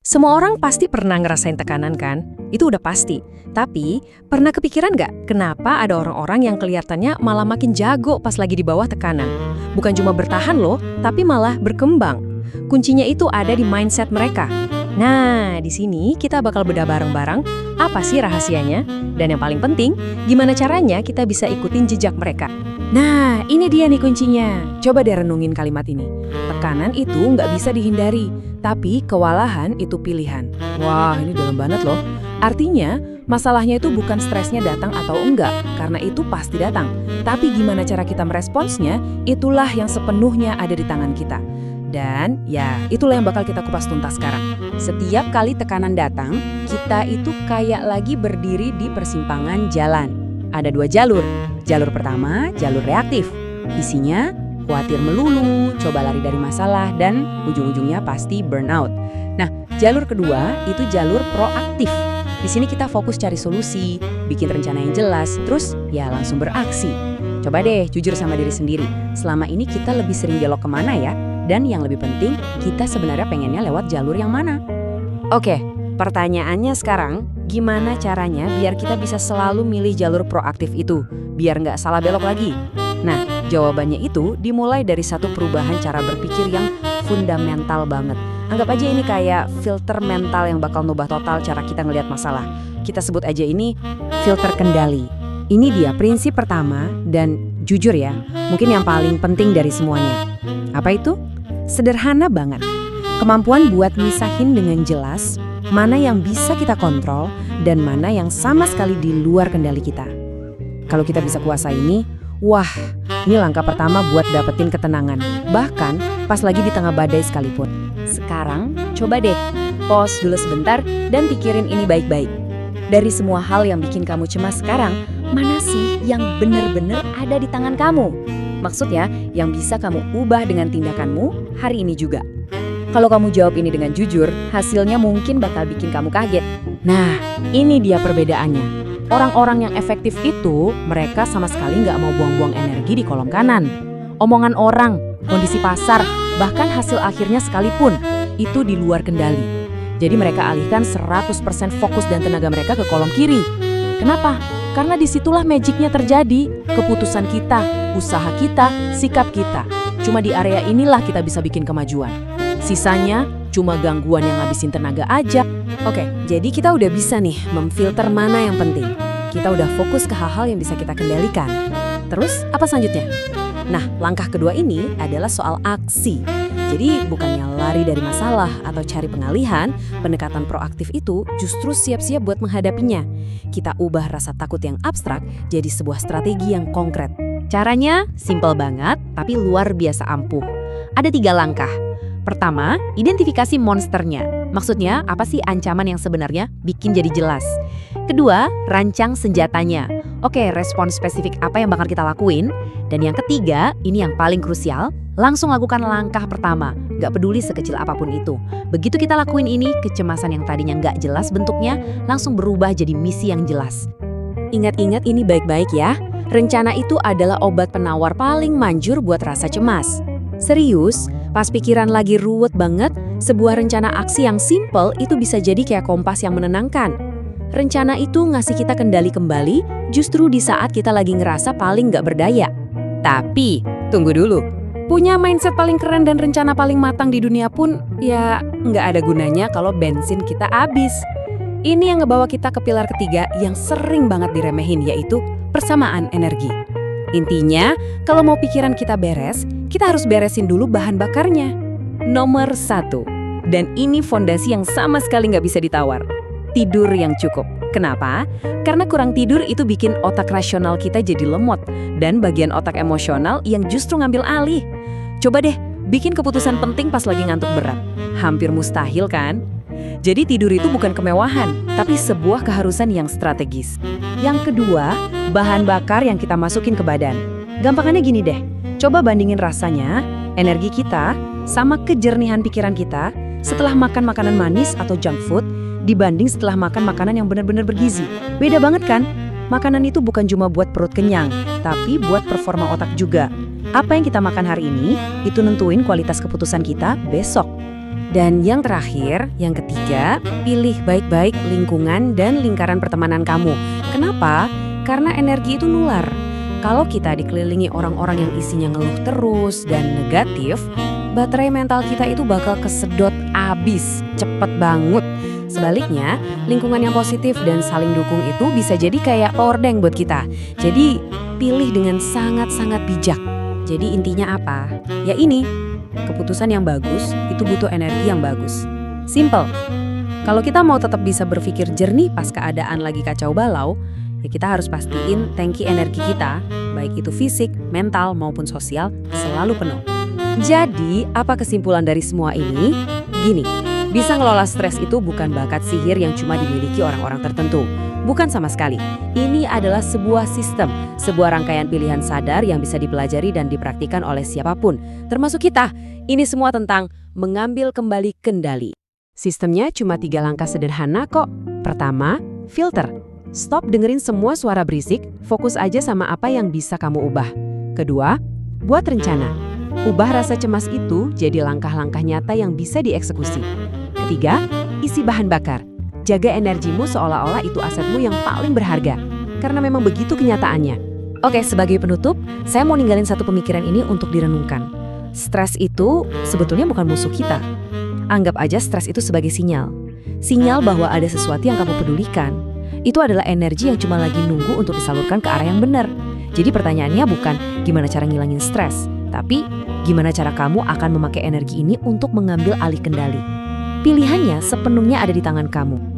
Semua orang pasti pernah ngerasain tekanan kan? Itu udah pasti. Tapi, pernah kepikiran nggak kenapa ada orang-orang yang kelihatannya malah makin jago pas lagi di bawah tekanan? Bukan cuma bertahan loh, tapi malah berkembang. Kuncinya itu ada di mindset mereka. Nah, di sini kita bakal bedah bareng-bareng apa sih rahasianya? Dan yang paling penting, gimana caranya kita bisa ikutin jejak mereka? Nah, ini dia nih kuncinya. Coba deh renungin kalimat ini. Tekanan itu nggak bisa dihindari, tapi kewalahan itu pilihan. Wah, ini dalam banget loh. Artinya, masalahnya itu bukan stresnya datang atau enggak, karena itu pasti datang. Tapi gimana cara kita meresponsnya, itulah yang sepenuhnya ada di tangan kita. Dan ya, itulah yang bakal kita kupas tuntas sekarang. Setiap kali tekanan datang, kita itu kayak lagi berdiri di persimpangan jalan. Ada dua jalur. Jalur pertama, jalur reaktif. Isinya khawatir melulu, coba lari dari masalah, dan ujung-ujungnya pasti burnout. Nah, jalur kedua itu jalur proaktif. Di sini kita fokus cari solusi, bikin rencana yang jelas, terus ya langsung beraksi. Coba deh jujur sama diri sendiri, selama ini kita lebih sering belok kemana ya? Dan yang lebih penting, kita sebenarnya pengennya lewat jalur yang mana? Oke, pertanyaannya sekarang, gimana caranya biar kita bisa selalu milih jalur proaktif itu, biar nggak salah belok lagi? Nah, jawabannya itu dimulai dari satu perubahan cara berpikir yang fundamental banget. Anggap aja ini kayak filter mental yang bakal nubah total cara kita ngelihat masalah. Kita sebut aja ini filter kendali. Ini dia prinsip pertama dan jujur ya, mungkin yang paling penting dari semuanya. Apa itu? Sederhana banget. Kemampuan buat misahin dengan jelas mana yang bisa kita kontrol dan mana yang sama sekali di luar kendali kita. Kalau kita bisa kuasai ini, wah, ini langkah pertama buat dapetin ketenangan. Bahkan pas lagi di tengah badai sekalipun. Sekarang, coba deh, pause dulu sebentar dan pikirin ini baik-baik. Dari semua hal yang bikin kamu cemas sekarang, mana sih yang bener-bener ada di tangan kamu? Maksudnya, yang bisa kamu ubah dengan tindakanmu hari ini juga. Kalau kamu jawab ini dengan jujur, hasilnya mungkin bakal bikin kamu kaget. Nah, ini dia perbedaannya. Orang-orang yang efektif itu, mereka sama sekali nggak mau buang-buang energi di kolom kanan. Omongan orang, kondisi pasar, bahkan hasil akhirnya sekalipun, itu di luar kendali. Jadi mereka alihkan 100% fokus dan tenaga mereka ke kolom kiri. Kenapa? Karena disitulah magicnya terjadi. Keputusan kita, usaha kita, sikap kita. Cuma di area inilah kita bisa bikin kemajuan. Sisanya cuma gangguan yang ngabisin tenaga aja. Oke, jadi kita udah bisa nih memfilter mana yang penting. Kita udah fokus ke hal-hal yang bisa kita kendalikan. Terus apa selanjutnya? Nah, langkah kedua ini adalah soal aksi. Jadi bukannya lari dari masalah atau cari pengalihan, pendekatan proaktif itu justru siap-siap buat menghadapinya. Kita ubah rasa takut yang abstrak jadi sebuah strategi yang konkret. Caranya simpel banget, tapi luar biasa ampuh. Ada 3 langkah. Pertama, identifikasi monsternya. Maksudnya, apa sih ancaman yang sebenarnya bikin jadi jelas? Kedua, rancang senjatanya. Oke, respon spesifik apa yang bakal kita lakuin? Dan yang ketiga, ini yang paling krusial, langsung lakukan langkah pertama. Nggak peduli sekecil apapun itu. Begitu kita lakuin ini, kecemasan yang tadinya nggak jelas bentuknya, langsung berubah jadi misi yang jelas. Ingat-ingat ini baik-baik ya. Rencana itu adalah obat penawar paling manjur buat rasa cemas. Serius, pas pikiran lagi ruwet banget, sebuah rencana aksi yang simple itu bisa jadi kayak kompas yang menenangkan. Rencana itu ngasih kita kendali kembali justru di saat kita lagi ngerasa paling nggak berdaya. Tapi, tunggu dulu. Punya mindset paling keren dan rencana paling matang di dunia pun, ya nggak ada gunanya kalau bensin kita habis. Ini yang ngebawa kita ke pilar ketiga yang sering banget diremehin, yaitu persamaan energi. Intinya, kalau mau pikiran kita beres, kita harus beresin dulu bahan bakarnya. Nomor 1, dan ini fondasi yang sama sekali nggak bisa ditawar. Tidur yang cukup. Kenapa? Karena kurang tidur itu bikin otak rasional kita jadi lemot, dan bagian otak emosional yang justru ngambil alih. Coba deh, bikin keputusan penting pas lagi ngantuk berat. Hampir mustahil kan? Jadi tidur itu bukan kemewahan, tapi sebuah keharusan yang strategis. Yang kedua, bahan bakar yang kita masukin ke badan. Gampangannya gini deh, coba bandingin rasanya, energi kita, sama kejernihan pikiran kita setelah makan makanan manis atau junk food dibanding setelah makan makanan yang benar-benar bergizi. Beda banget kan? Makanan itu bukan cuma buat perut kenyang, tapi buat performa otak juga. Apa yang kita makan hari ini, itu nentuin kualitas keputusan kita besok. Dan yang terakhir, yang ketiga, pilih baik-baik lingkungan dan lingkaran pertemanan kamu. Kenapa? Karena energi itu nular. Kalau kita dikelilingi orang-orang yang isinya ngeluh terus dan negatif, baterai mental kita itu bakal kesedot abis, cepet banget. Sebaliknya, lingkungan yang positif dan saling dukung itu bisa jadi kayak power bank buat kita. Jadi, pilih dengan sangat-sangat bijak. Jadi intinya apa? Ya ini, keputusan yang bagus itu butuh energi yang bagus. Simple. Kalau kita mau tetap bisa berpikir jernih pas keadaan lagi kacau balau, ya kita harus pastiin tangki energi kita, baik itu fisik, mental, maupun sosial, selalu penuh. Jadi, apa kesimpulan dari semua ini? Gini, bisa ngelola stres itu bukan bakat sihir yang cuma dimiliki orang-orang tertentu. Bukan sama sekali. Ini adalah sebuah sistem, sebuah rangkaian pilihan sadar yang bisa dipelajari dan dipraktikkan oleh siapapun, termasuk kita. Ini semua tentang mengambil kembali kendali. Sistemnya cuma 3 langkah sederhana kok. Pertama, filter. Stop dengerin semua suara berisik, fokus aja sama apa yang bisa kamu ubah. Kedua, buat rencana. Ubah rasa cemas itu jadi langkah-langkah nyata yang bisa dieksekusi. Ketiga, isi bahan bakar. Jaga energimu seolah-olah itu asetmu yang paling berharga. Karena memang begitu kenyataannya. Oke, sebagai penutup, saya mau ninggalin satu pemikiran ini untuk direnungkan. Stres itu sebetulnya bukan musuh kita. Anggap aja stres itu sebagai sinyal. Sinyal bahwa ada sesuatu yang kamu pedulikan. Itu adalah energi yang cuma lagi nunggu untuk disalurkan ke arah yang benar. Jadi pertanyaannya bukan gimana cara ngilangin stres, tapi gimana cara kamu akan memakai energi ini untuk mengambil alih kendali. Pilihannya sepenuhnya ada di tangan kamu.